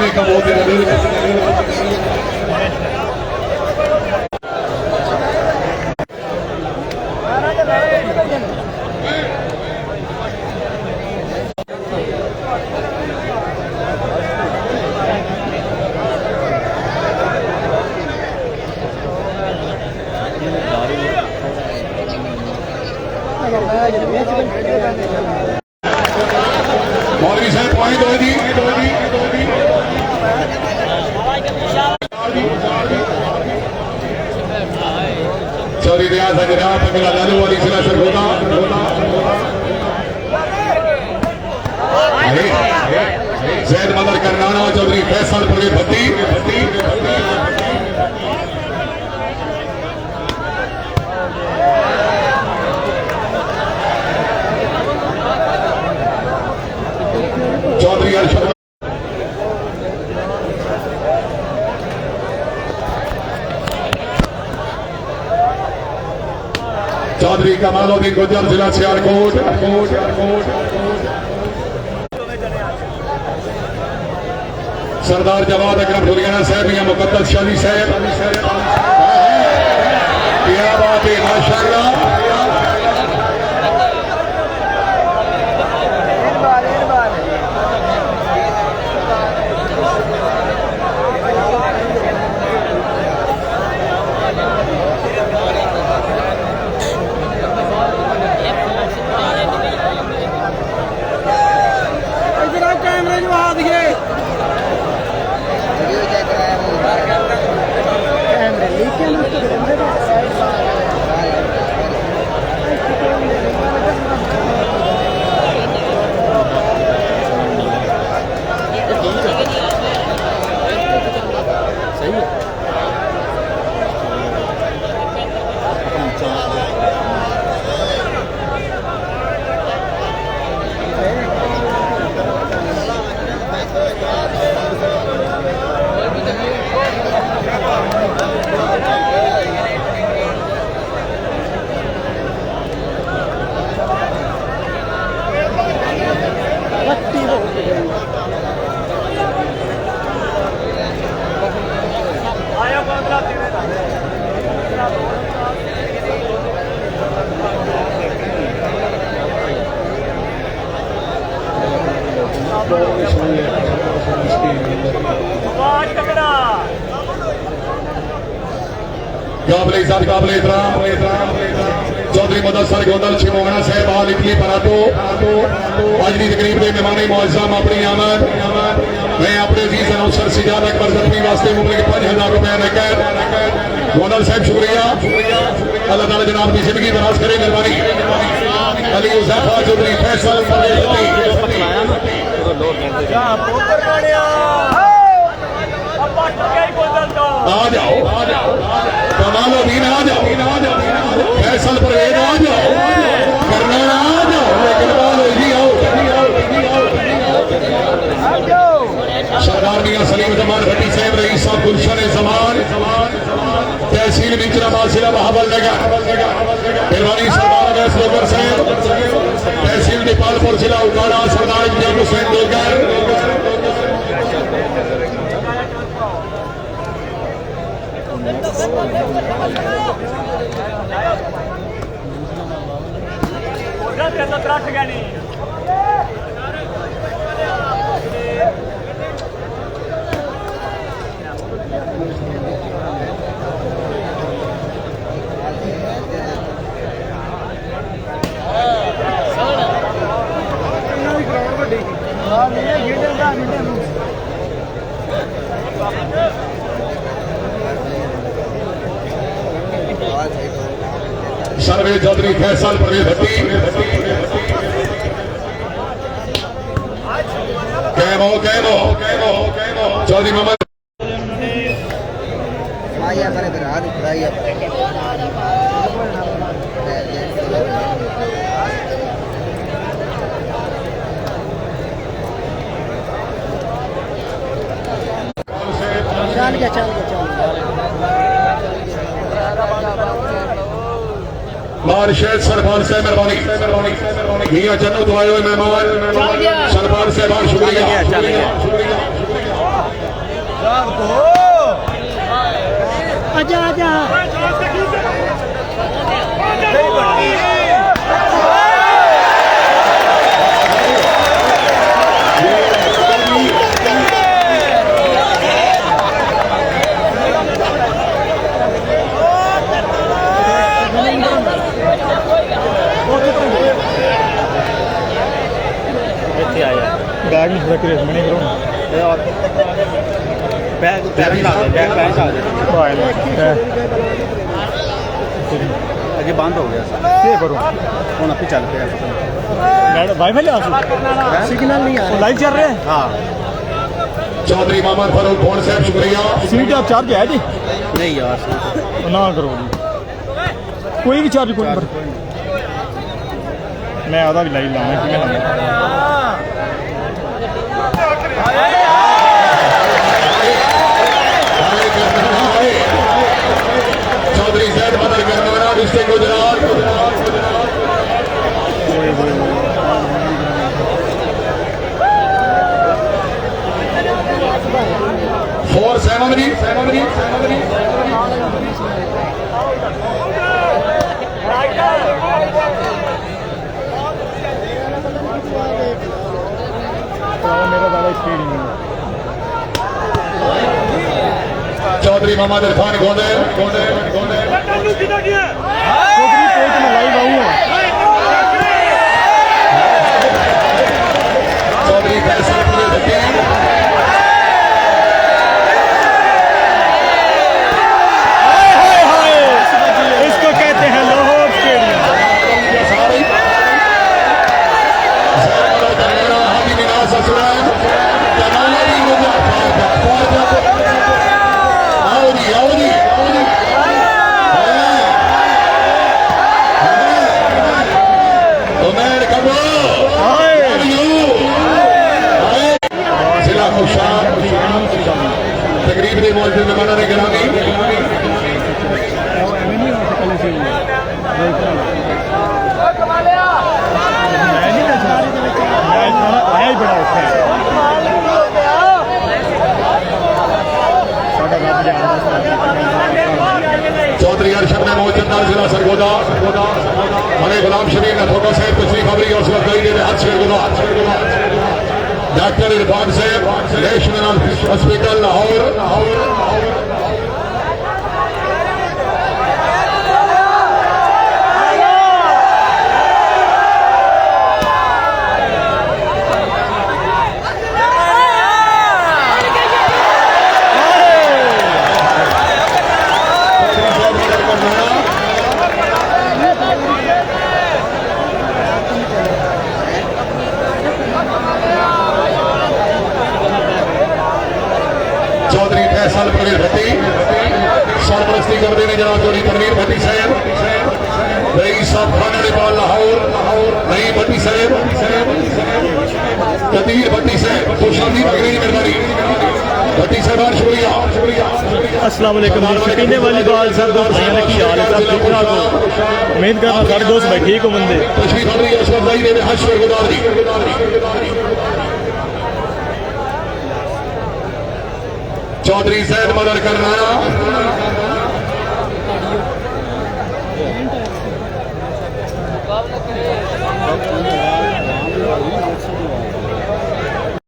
ini kamu मौलवी साहब point हो दी चौधरी रियाज हजरा पकड़ा लालू वाली सिला सर होता जैद मदर करनाना चौधरी फैसल प्रवीण भट्टी चौधरी अर्शद चौधरी कमालुद्दीन गुज्जर जिला सियालकोट सरदार जवाद अकरम हुरियाना साहब या मुकद्दस शादी साहब क्या बात है माशाअल्लाह काबिल चौधरी मुदस्सर गोंदल छिमोहना साहब आल इटली परातो आज की तकरीब के मेहमान मुअज़्ज़म अपनी आमद मैं अपने अजीज अनौसर सिजाद अकबर ज़ख्मी वास्ते मुमलिक 5000 रुपए लेकर गोंदल साहब शुक्रिया अल्लाह ताला जनाब की जिंदगी दराज करे मेहरबानी अली उज़ैफा चौधरी फैसल आ जाओ कमालुद्दीन आ जाओ फैसल परवेज आ जाओ करनाना आ जाओ इकबाल जी आओ सरदार मियां सलीम जमान भट्टी साहब रईस साहब गुलशन जमान तहसील मिंचरा मासिला बहावल नगर मेहरबानी सरदार अवैस लोगर साहब तहसील नेपालपुर जिला उकाड़ा सरदार इम्तियाज हुसैन लोगर सर्वे चौधरी फैसल परवेज भट्टी चौधरी मोहम्मद बादशाह सरफान साहब मेहरबानी मियां जन्नत आए हुए मेहमान सरफान साहब शुक्रिया आजा आजा बैग नहीं रख रहे मनी करो बैग बैग ला दे बैग बैग ला दे अगे बंद हो गया क्या करूं हुन आपे चल पे मैडम वाईफाई ले आसू सिग्नल नहीं आ रहा लाइव चल रहे हैं हां चौधरी मोहम्मद फारूक खोड़ साहब शुक्रिया सीट आप चार्ज है जी नहीं यार ना करो जी कोई भी चार्ज कोई मैं आधा भी लाइव लाऊंगा कि मैं चौधरी साहब बदल करना डिस्ट्रिक्ट गुजरात फोर सेवन मेरा ज़्यादा स्पीड नहीं चौधरी मोहम्मद इरफान गोंदे लाइव आऊँगा चौधरी फैसल इसको कहते हैं लाहौर स्टेडियम तकरीब के मौजूद मेहमानों ने गिरामी चौधरी अरशद ने मौजूदा जिला सरगोदा हमें गुलाम शरीफ ने फोटो से पिछली खबरी और उसमें कई देर हाथ से डॉक्टर इरफान साहब नेशनल हॉस्पिटल लाहौर चौधरी फैसल प्रवीण भट्टी सरपरस्ती कर रहे हैं जनाब चौधरी तनवीर भट्टी साहब रईस साहब खाना नेपाल लाहौर नई भट्टी साहब कदीर भट्टी साहब खुशामदी भगनी मेहरबानी भट्टी साहब शुक्रिया अस्सलाम वालेकुम पीने वाली बाल सर दोस्त की हाल है सब ठीक ठाक हो उम्मीद करना सारे दोस्त भाई ठीक हो बंदे तशरीफ खबरी अशरफ भाई ने हश्र गुदारी चौधरी सैयद मदर करना